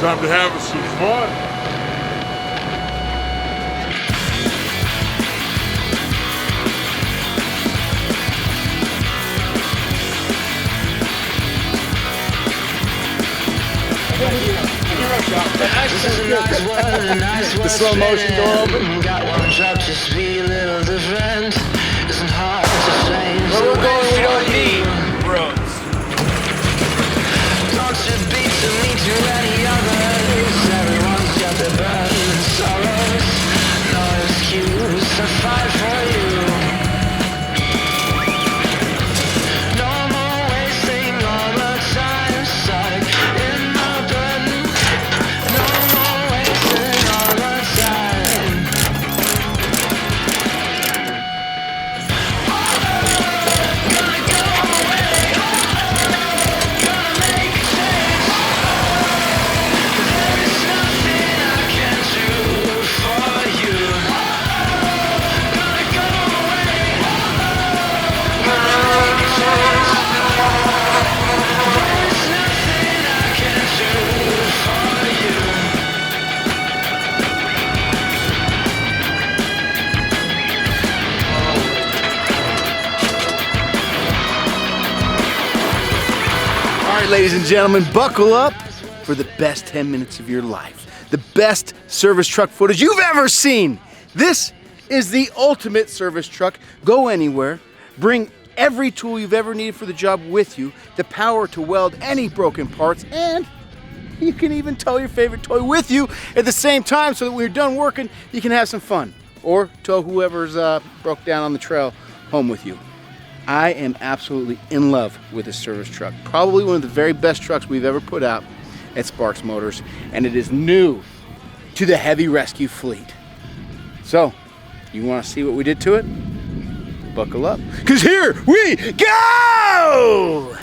Time to have some fun. The slow motion door open. Got one job, just be a little different. Isn't hard to say. Where we're going, we don't need roads. Don't you be to me to any others. Everyone's got their burdens and sorrows. No excuse to fight for you. No more wasting all the time stuck in my burden. No more wasting all the time. Gonna go away. Gonna make a change. There is nothing I can do for you. Gonna go away. Gonna make a change. There is nothing I can do for you. All right, ladies and gentlemen, buckle up for the best 10 minutes of your life. The best service truck footage you've ever seen. This is the ultimate service truck. Go anywhere, bring every tool you've ever needed for the job with you, the power to weld any broken parts, and you can even tow your favorite toy with you at the same time so that when you're done working, you can have some fun. Or tow whoever's broke down on the trail home with you. I am absolutely in love with this service truck. Probably one of the very best trucks we've ever put out at Sparks Motors, and it is new to the heavy rescue fleet. So, you want to see what we did to it? Buckle up, because here we go!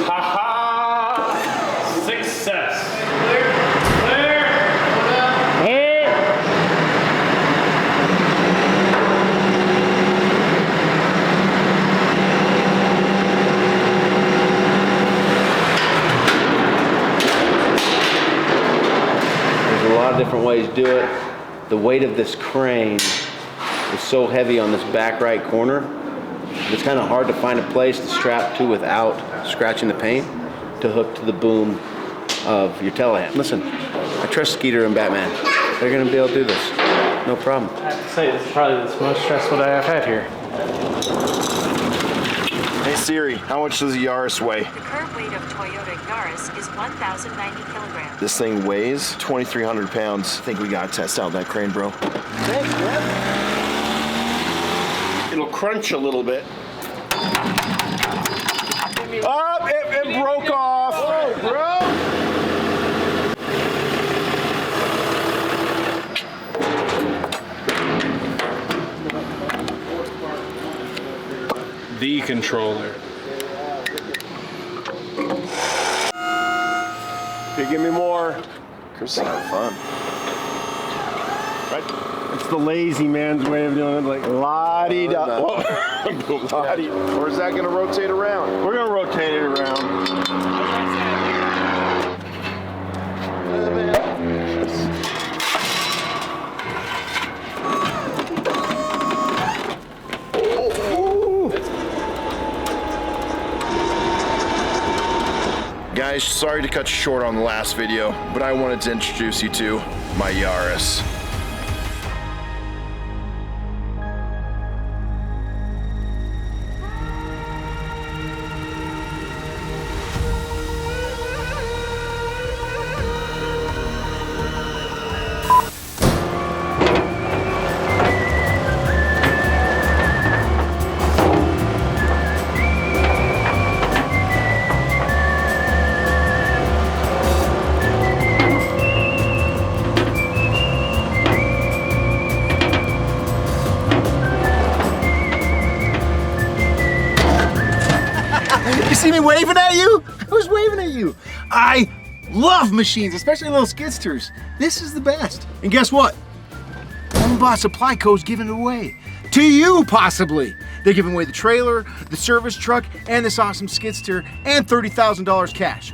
Ha-ha! Success! There's a lot of different ways to do it. The weight of this crane is so heavy on this back right corner, it's kind of hard to find a place to strap to without scratching the paint to hook to the boom of your telehand. Listen, I trust Skeeter and Batman. They're gonna be able to do this. No problem. I have to say, this is probably the most stressful day I've had here. Hey Siri, how much does a Yaris weigh? The current weight of Toyota Yaris is 1,090 kilograms. This thing weighs 2,300 pounds. I think we gotta test out that crane, bro. Thanks, man. It'll crunch a little bit. Oh, it broke off. Oh, bro. The controller. Here, give me more. Chris is having fun. Right? It's the lazy man's way of doing it, like la-di-da. La-di. Or is that gonna rotate around? We're gonna rotate it around. Guys, sorry to cut you short on the last video, but I wanted to introduce you to my Yaris. You see me waving at you? I was waving at you. I love machines, especially little skidsters. This is the best. And guess what? Homebot Supply Co's giving it away. To you, possibly. They're giving away the trailer, the service truck, and this awesome skidster, and $30,000 cash.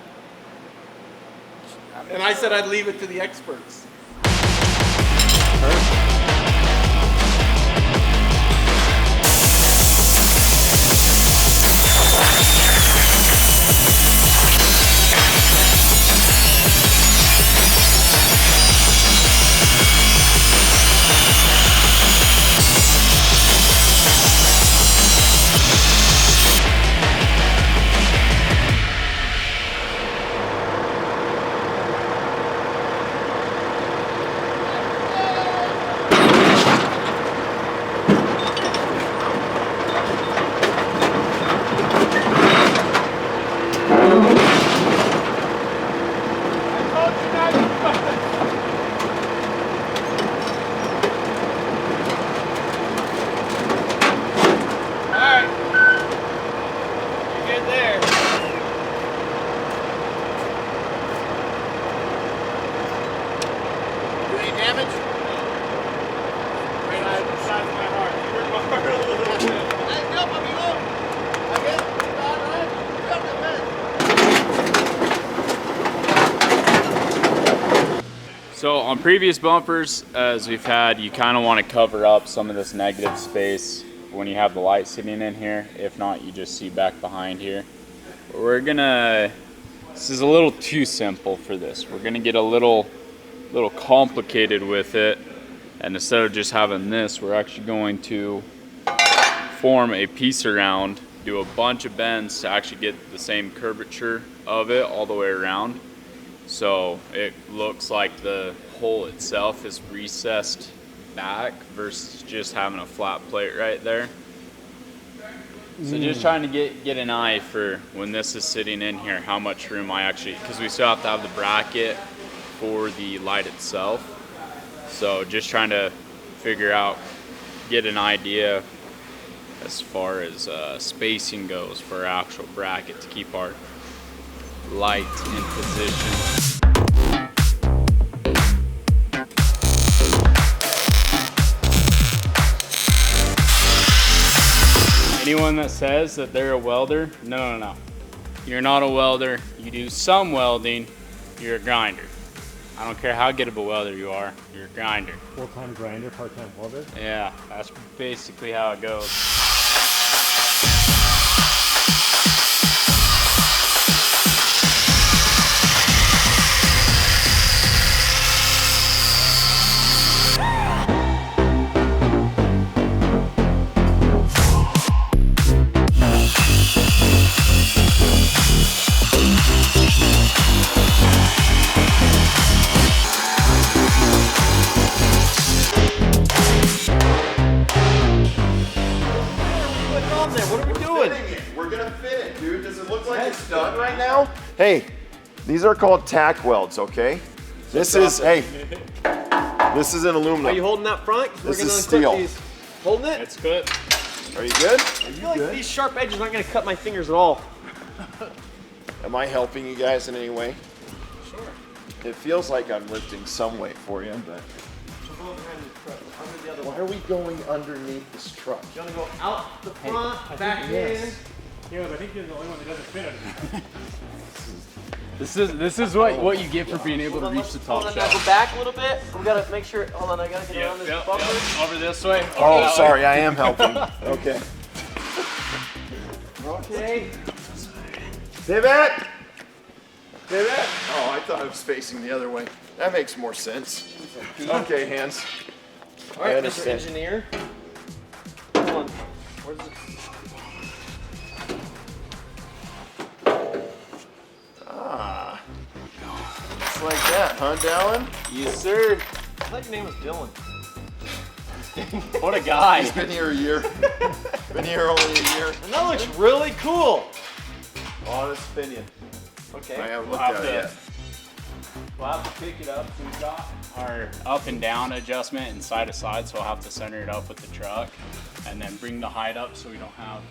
And I said I'd leave it to the experts. So on previous bumpers, as we've had, you kind of want to cover up some of this negative space when you have the light sitting in here. If not, you just see back behind here. This is a little too simple for this. We're gonna get a little complicated with it. And instead of just having this, we're actually going to form a piece around, do a bunch of bends to actually get the same curvature of it all the way around. So it looks like the hole itself is recessed back versus just having a flat plate right there. So just trying to get an eye for when this is sitting in here, how much room I actually, because we still have to have the bracket for the light itself. So just trying to figure out, get an idea as far as spacing goes for our actual bracket to keep our light in position. Anyone that says that they're a welder, no. You're not a welder. You do some welding, you're a grinder. I don't care how good of a welder you are, you're a grinder. Full-time grinder, part-time welder? Yeah, that's basically how it goes. Hey, these are called tack welds, okay? This is an aluminum. Are you holding that front? This is steel. These. Holding it? It's good. Are you good? I feel like these sharp edges aren't going to cut my fingers at all. Am I helping you guys in any way? Sure. It feels like I'm lifting some weight for you, but. Why are we going underneath this truck? You want to go out the front, back in? Yeah, I think you're the only one that doesn't fit it. This is what you get for being able to reach the top Hold on, shelf. now go back a little bit. We gotta make sure. Hold on, I gotta get around this bumper. Over this way. Oh, sorry, I am helping. Okay. Okay. Pivot! Pivot! Oh, I thought I was facing the other way. That makes more sense. Okay, hands. All right, Mr. Engineer. Hold on. Where's it? Ah. Just like that, huh, Dallin? Yes, sir. I thought your name was Dylan. What a guy. He's been here a year. Been here only a year. And that looks really cool. Honest opinion. Okay. I haven't looked at it yet. We'll have to pick it up. So we've got our up and down adjustment and side to side, so we'll have to center it up with the truck and then bring the height up so we don't have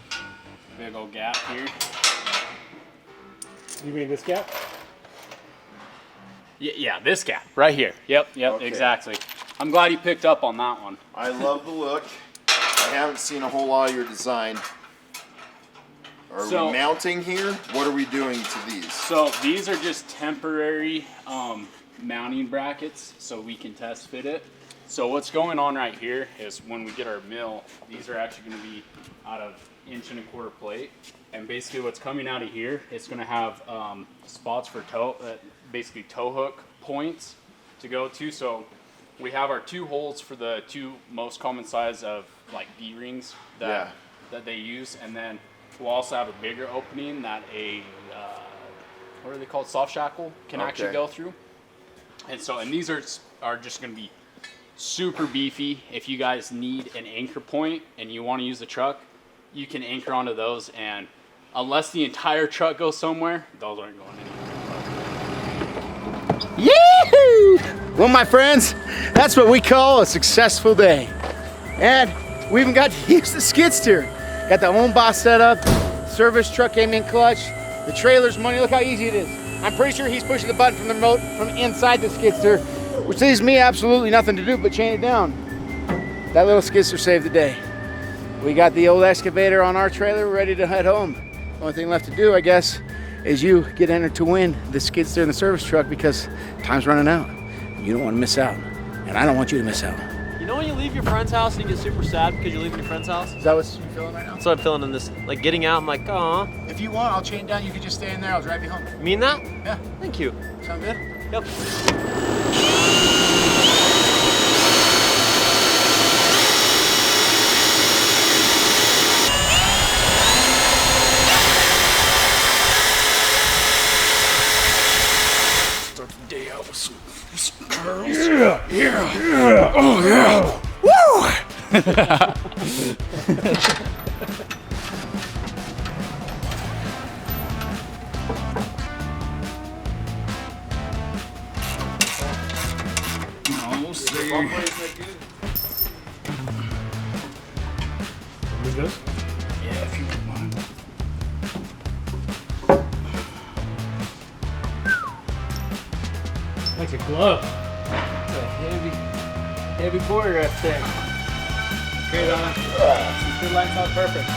a big old gap here. You mean this gap? Yeah, this gap right here. Yep, Okay. exactly. I'm glad you picked up on that one. I love the look. I haven't seen a whole lot of your design. Are we mounting here? What are we doing to these? So these are just temporary mounting brackets so we can test fit it. So what's going on right here is when we get our mill, these are actually going to be out of 1.25" plate. And basically what's coming out of here, it's going to have spots for basically toe hook points to go to. So we have our 2 holes for the 2 most common size of like D-rings that they use. And then we'll also have a bigger opening that what are they called? Soft shackle can actually go through. And these are just going to be super beefy. If you guys need an anchor point and you want to use the truck, you can anchor onto those, and unless the entire truck goes somewhere, those aren't going anywhere. Yee-hoo! Well, my friends, that's what we call a successful day. And we even got to use the skid steer. Got the home boss set up, service truck came in clutch, the trailer's money, look how easy it is. I'm pretty sure he's pushing the button from the remote from inside the skid steer, which leaves me absolutely nothing to do but chain it down. That little skid steer saved the day. We got the old excavator on our trailer, we're ready to head home. Only thing left to do, I guess, is you get entered to win the skid steer and the service truck because time's running out. You don't want to miss out, and I don't want you to miss out. You know when you leave your friend's house and you get super sad because you're leaving your friend's house? Is that what you're feeling right now? That's what I'm feeling in this, like getting out, I'm like, aw. If you want, I'll chain down, you can just stay in there, I'll drive you home. You mean that? Yeah. Thank you. Sound good? Yep. Oh yeah! Woo! We'll see. We good? Yeah, if you don't mind. Like a glove. It's a heavy board right there. Okay, Donna. Good lights out perfect.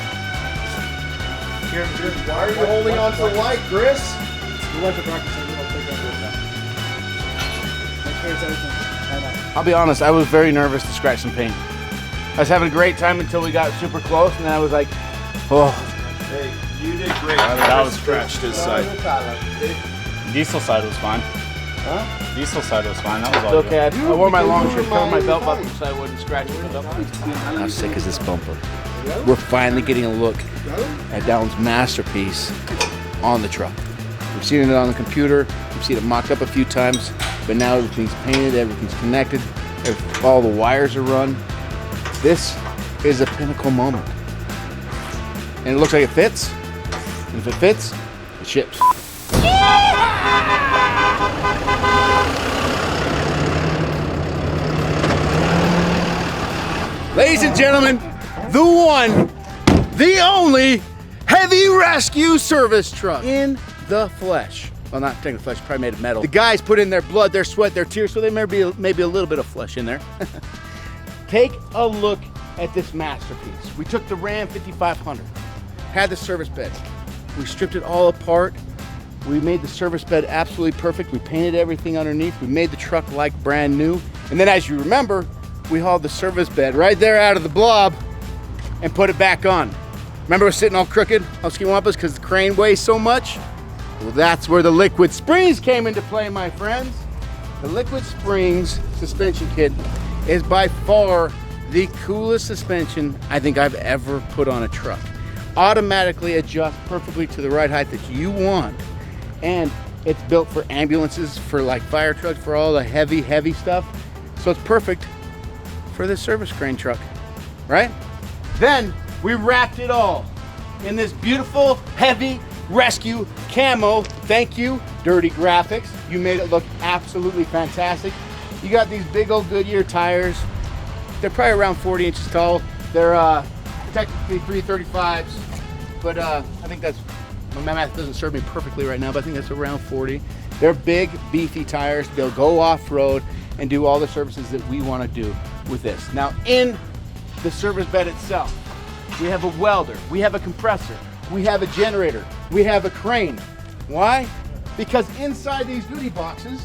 Why are you holding on to the light, Chris? We went to practice and we'll take over that. Make sure it's everything. I'll be honest, I was very nervous to scratch some paint. I was having a great time until we got super close, and then I was like, oh. Hey, you did great. That was scratched his side. Diesel side was fine. Huh? Diesel side was fine. That was all It's okay. good. I wore my long shirt cover my belt buckle so I wouldn't scratch it. How sick is this bumper? We're finally getting a look at Dallon's masterpiece on the truck. We've seen it on the computer. We've seen it mocked up a few times, but now everything's painted, everything's connected, all the wires are run. This is a pinnacle moment. And it looks like it fits. And if it fits, it ships. Ladies and gentlemen, the one, the only heavy rescue service truck in the flesh. Well, not technically flesh, probably made of metal. The guys put in their blood, their sweat, their tears, so there may be a little bit of flesh in there. Take a look at this masterpiece. We took the Ram 5500, had the service bed. We stripped it all apart. We made the service bed absolutely perfect. We painted everything underneath. We made the truck like brand new. And then as you remember, we hauled the service bed right there out of the blob and put it back on. Remember it was sitting all crooked, all skiwampus because the crane weighs so much? Well, that's where the Liquid Springs came into play, my friends. The Liquid Springs suspension kit is by far the coolest suspension I think I've ever put on a truck. Automatically adjusts perfectly to the right height that you want. And it's built for ambulances, for like fire trucks, for all the heavy stuff. So it's perfect for this service crane truck, right? Then we wrapped it all in this beautiful, heavy rescue camo. Thank you, Dirty Graphics. You made it look absolutely fantastic. You got these big old Goodyear tires. They're probably around 40 inches tall. They're technically 335s, but I think that's, my math doesn't serve me perfectly right now, but I think that's around 40. They're big, beefy tires. They'll go off-road and do all the services that we want to do with this. Now, in the service bed itself, we have a welder, we have a compressor, we have a generator, we have a crane. Why? Because inside these duty boxes,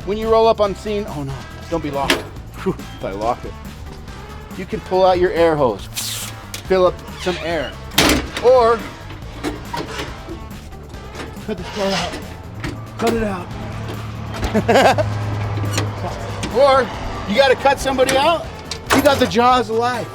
when you roll up on scene, oh no, don't be locked. Whew, I locked it. You can pull out your air hose, fill up some air, or cut the car out. Cut it out. Or you got to cut somebody out. You got the jaws of life.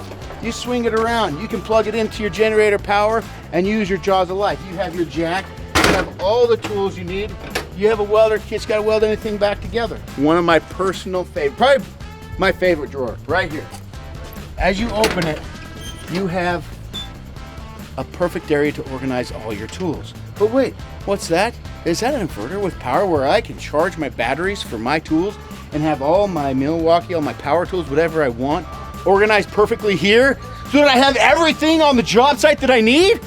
You swing it around. You can plug it into your generator power and use your jaws of life. You have your jack. You have all the tools you need. You have a welder kit. You got to weld anything back together. One of my personal favorite, probably my favorite drawer, right here. As you open it, you have a perfect area to organize all your tools. But wait, what's that? Is that an inverter with power where I can charge my batteries for my tools and have all my Milwaukee, all my power tools, whatever I want, organized perfectly here so that I have everything on the job site that I need?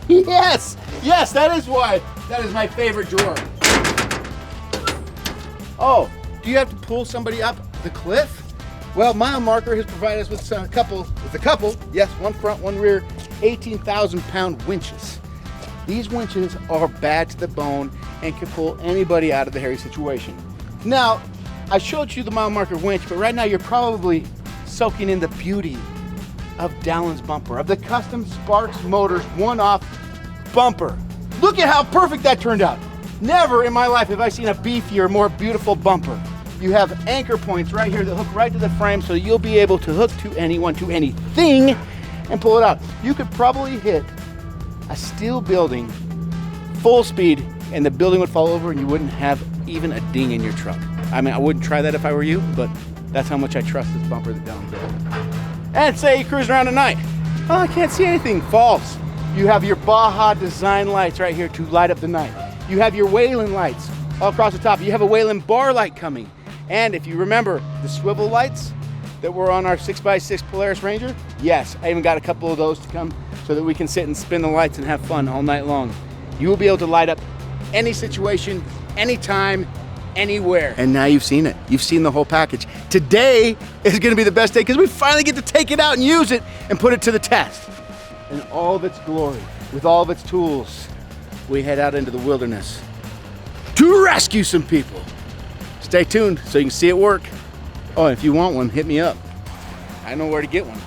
Yes, yes, that is why. That is my favorite drawer. Oh, do you have to pull somebody up the cliff? Well, Mile Marker has provided us with a couple, yes, one front, one rear, 18,000-pound winches. These winches are bad to the bone and can pull anybody out of the hairy situation. Now, I showed you the Mile Marker winch, but right now you're probably soaking in the beauty of Dallon's bumper, of the custom Sparks Motors one-off bumper. Look at how perfect that turned out. Never in my life have I seen a beefier, more beautiful bumper. You have anchor points right here that hook right to the frame so you'll be able to hook to anyone, to anything, and pull it out. You could probably hit a steel building full speed and the building would fall over and you wouldn't have even a ding in your truck. I mean, I wouldn't try that if I were you, but that's how much I trust this bumper that Dallon built. And say you cruise around at night. Oh, I can't see anything. False. You have your Baja design lights right here to light up the night. You have your Wayland lights all across the top. You have a Wayland bar light coming. And if you remember the swivel lights that were on our 6x6 Polaris Ranger, yes, I even got a couple of those to come so that we can sit and spin the lights and have fun all night long. You will be able to light up any situation, anytime, anywhere. And now you've seen it. You've seen the whole package. Today is going to be the best day because we finally get to take it out and use it and put it to the test. In all of its glory, with all of its tools, we head out into the wilderness to rescue some people. Stay tuned so you can see it work. Oh, and if you want one, hit me up. I know where to get one.